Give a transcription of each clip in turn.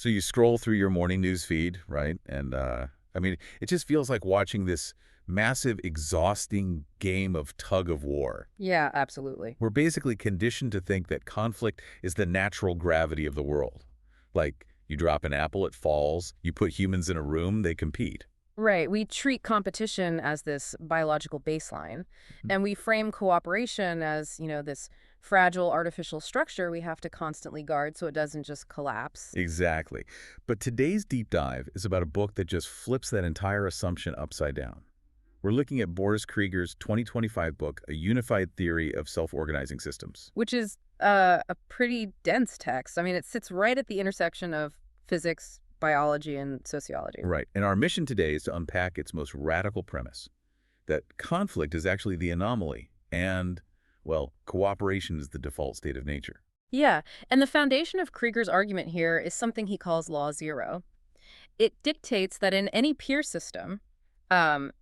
So you scroll through your morning news feed, right? And I mean, it just feels like watching this massive, exhausting game of tug of war. Yeah, absolutely. We're basically conditioned to think that conflict is the natural gravity of the world. Like, you drop an apple, it falls. You put humans in a room, they compete. Right. We treat competition as this biological baseline, Mhm. and we frame cooperation as, this fragile artificial structure we have to constantly guard so it doesn't just collapse. Exactly. But today's deep dive is about a book that just flips that entire assumption upside down. We're looking at Boris Krieger's 2025 book, A Unified Theory of Self-Organizing Systems. Which is a pretty dense text. I mean, it sits right at the intersection of physics, biology, and sociology. Right. And our mission today is to unpack its most radical premise, that conflict is actually the anomaly and, well, cooperation is the default state of nature. Yeah, and the foundation of Krieger's argument here is something he calls Law Zero. It dictates that in any peer system,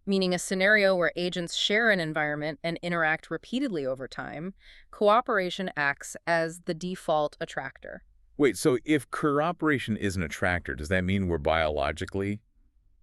meaning a scenario where agents share an environment and interact repeatedly over time, cooperation acts as the default attractor. Wait, so if cooperation is an attractor, does that mean we're biologically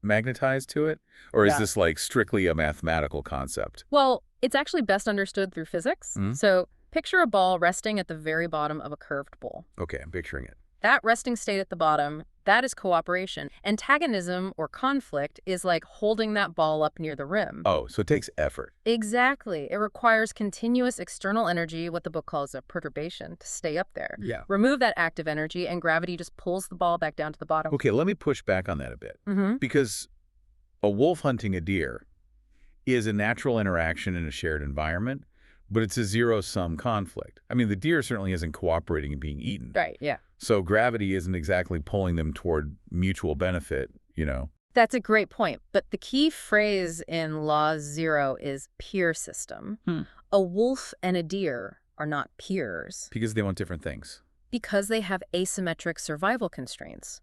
magnetized to it? Or is Yeah. this like strictly a mathematical concept? Well, it's actually best understood through physics. Hmm? So picture a ball resting at the very bottom of a curved bowl. Okay, I'm picturing it. That resting state at the bottom, that is cooperation. Antagonism or conflict is like holding that ball up near the rim. Oh, so it takes effort. Exactly. It requires continuous external energy, what the book calls a perturbation, to stay up there. Yeah. Remove that active energy, and gravity just pulls the ball back down to the bottom. Okay, let me push back on that a bit. Mm-hmm. Because a wolf hunting a deer is a natural interaction in a shared environment, but it's a zero-sum conflict. I mean, the deer certainly isn't cooperating and being eaten. Right, yeah. So gravity isn't exactly pulling them toward mutual benefit. That's a great point. But the key phrase in Law Zero is peer system. Hmm. A wolf and a deer are not peers Because they want different things. because they have asymmetric survival constraints.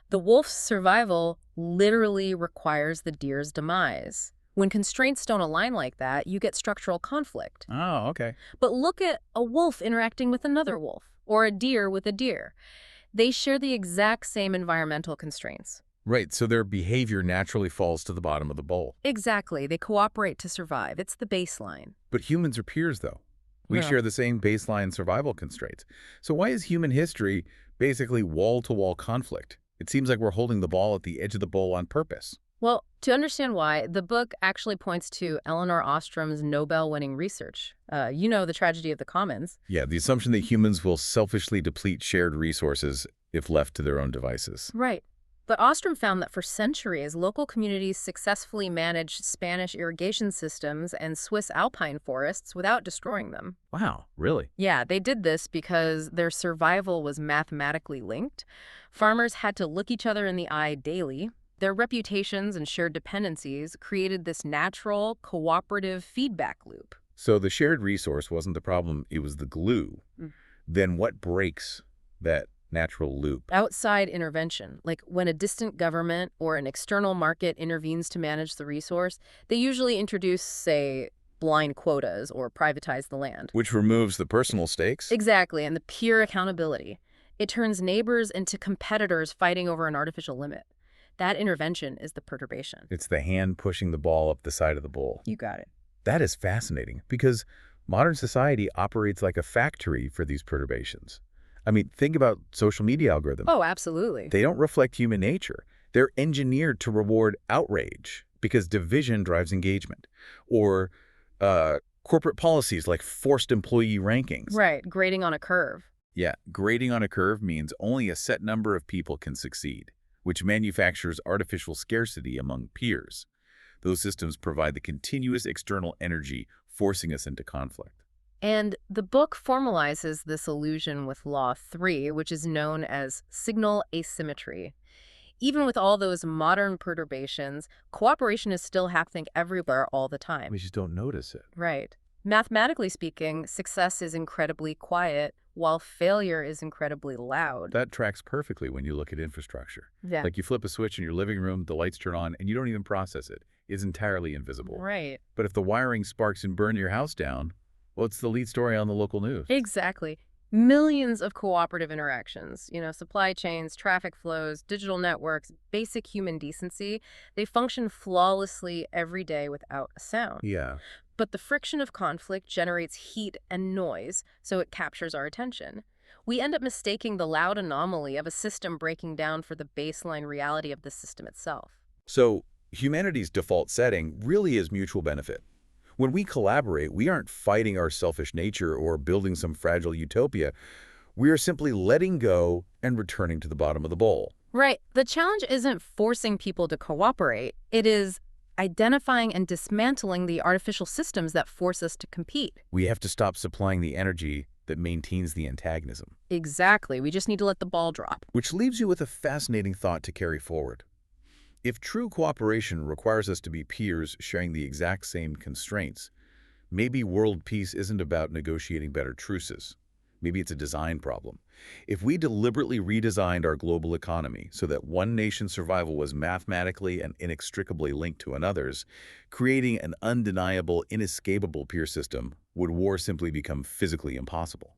The wolf's survival literally requires the deer's demise. When constraints don't align like that, you get structural conflict. Oh, okay. But look at a wolf interacting with another wolf, or a deer with a deer. They share the exact same environmental constraints. Right, so their behavior naturally falls to the bottom of the bowl. Exactly. They cooperate to survive. It's the baseline. But humans are peers, though. We Yeah. share the same baseline survival constraints. So why is human history basically wall-to-wall conflict? It seems like we're holding the ball at the edge of the bowl on purpose. Well, to understand why, the book actually points to Elinor Ostrom's Nobel-winning research. The tragedy of the commons. Yeah, the assumption that humans will selfishly deplete shared resources if left to their own devices. Right. But Ostrom found that for centuries, local communities successfully managed Spanish irrigation systems and Swiss alpine forests without destroying them. Wow, really? Yeah, they did this because their survival was mathematically linked. Farmers had to look each other in the eye daily. Their reputations and shared dependencies created this natural, cooperative feedback loop. So the shared resource wasn't the problem, it was the glue. Mm. Then what breaks that natural loop? Outside intervention, like when a distant government or an external market intervenes to manage the resource, they usually introduce, say, blind quotas or privatize the land. Which removes the personal stakes? Exactly, and the peer accountability. It turns neighbors into competitors fighting over an artificial limit. That intervention is the perturbation. It's the hand pushing the ball up the side of the bowl. You got it. That is fascinating because modern society operates like a factory for these perturbations. I mean, think about social media algorithms. Oh, absolutely. They don't reflect human nature. They're engineered to reward outrage because division drives engagement. Or corporate policies like forced employee rankings. Right, grading on a curve. Yeah, grading on a curve means only a set number of people can succeed, which manufactures artificial scarcity among peers. Those systems provide the continuous external energy forcing us into conflict. And the book formalizes this illusion with Law 3, which is known as signal asymmetry. Even with all those modern perturbations, cooperation is still happening everywhere all the time. We just don't notice it. Right. Mathematically speaking, success is incredibly quiet, while failure is incredibly loud. That tracks perfectly when you look at infrastructure. Yeah. Like you flip a switch in your living room, the lights turn on, and you don't even process it. It's entirely invisible. Right. But if the wiring sparks and burn your house down, well, it's the lead story on the local news. Exactly. Millions of cooperative interactions, supply chains, traffic flows, digital networks, basic human decency, they function flawlessly every day without a sound. Yeah. But the friction of conflict generates heat and noise, so it captures our attention. We end up mistaking the loud anomaly of a system breaking down for the baseline reality of the system itself. So humanity's default setting really is mutual benefit. When we collaborate, we aren't fighting our selfish nature or building some fragile utopia. We are simply letting go and returning to the bottom of the bowl. Right. The challenge isn't forcing people to cooperate. It is identifying and dismantling the artificial systems that force us to compete. We have to stop supplying the energy that maintains the antagonism. Exactly. We just need to let the ball drop. Which leaves you with a fascinating thought to carry forward. If true cooperation requires us to be peers sharing the exact same constraints, maybe world peace isn't about negotiating better truces. Maybe it's a design problem. If we deliberately redesigned our global economy so that one nation's survival was mathematically and inextricably linked to another's, creating an undeniable, inescapable peer system, would war simply become physically impossible.